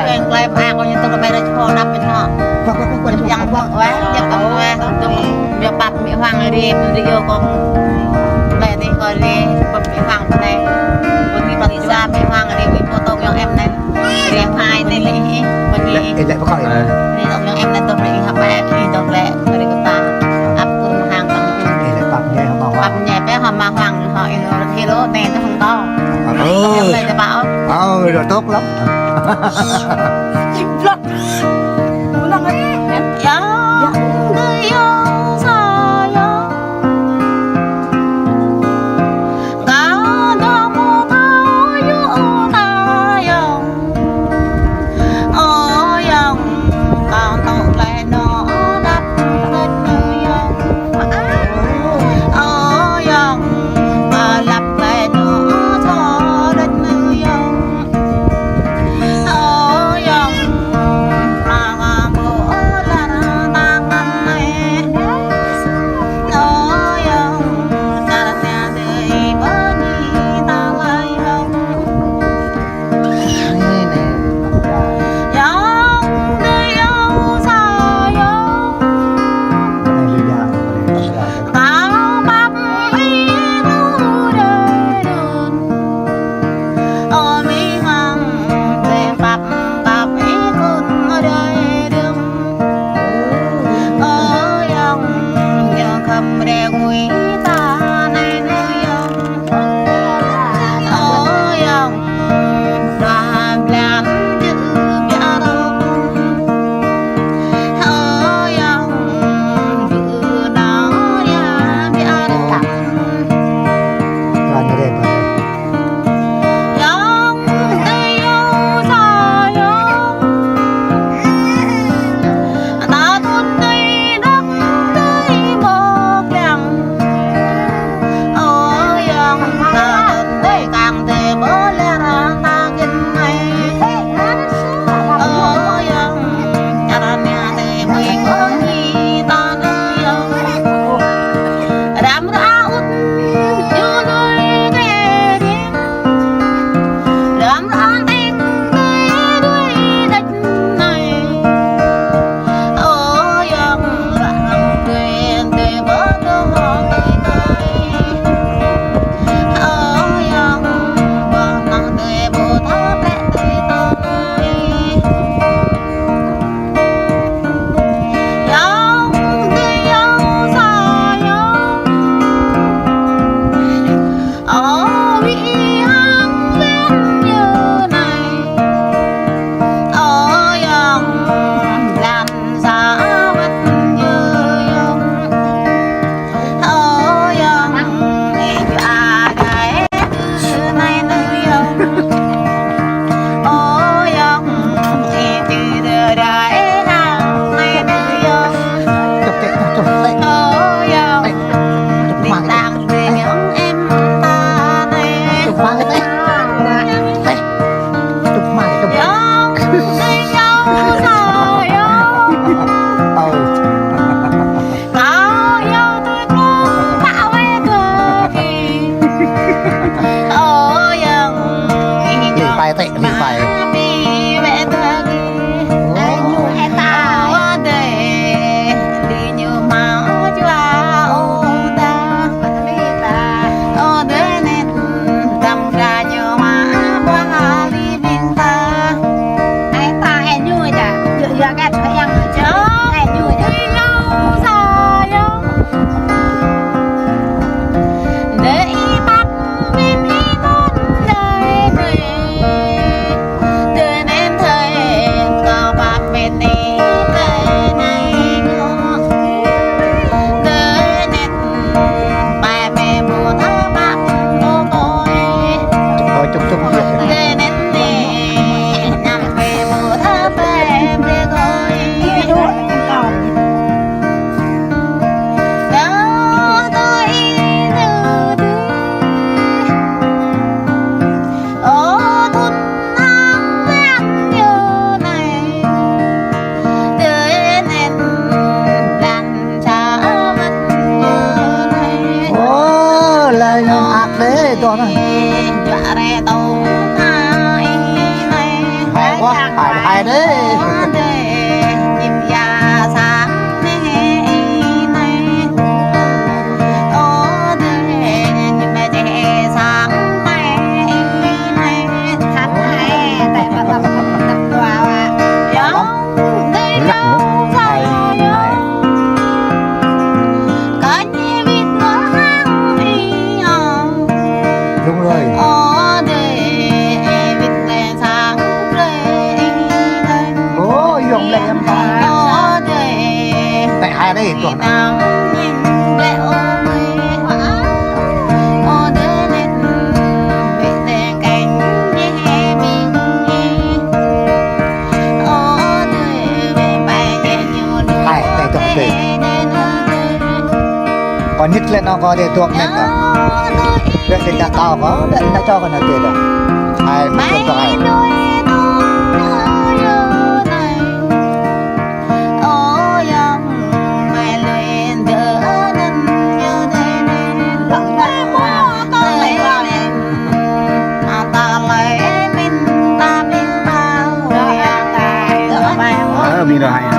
Anh quay ba con như tôi bây giờ cho đập bên họ. Chẳng vợ quá, chẳng vợ quá, tôi việc bạc mỹ hoàng đi em đi yêu con mẹ đi coi đi, bạc mỹ hoàng bên này, bên đi bạc ra mỹ hoàng đi với photo cho em này, đi em hai đi lý, bên đi, lại có khỏi đi tổng cho em này tôi đi học bài đi tổng lệ, rồi đi chúng ta áp cùng hàng bạc nhẹ bé họ mà hoàng họ kilo này nó không to, em nàyจะbảo, rồi tốt lắm. chim lót, muốn làm gì? Dạ, người yêu xa nhau, cả đó một thao yêu ta yêu, ôi yêu, cả tàu lại nó đắp lên người yêu, ôi yêu, mà lặp lại nó cho đến người yêu. hay เด้ยิ้มยาสางเน่เน่โอ้เด้ยิ้มแม่เจสางแม่เน่ทักให้แต่แบบตับตัวว่ายังได้ยังใจก็ชีวิตน้องอีอ๋อ đúng rồi ồ dùng lại em tại hai đây còn hai tại tổng thể còn nhất lên nó có để tuộc lên cả để thì ta cao có để ta cho con là tiền rồi hai mình không cho haiมีเราให้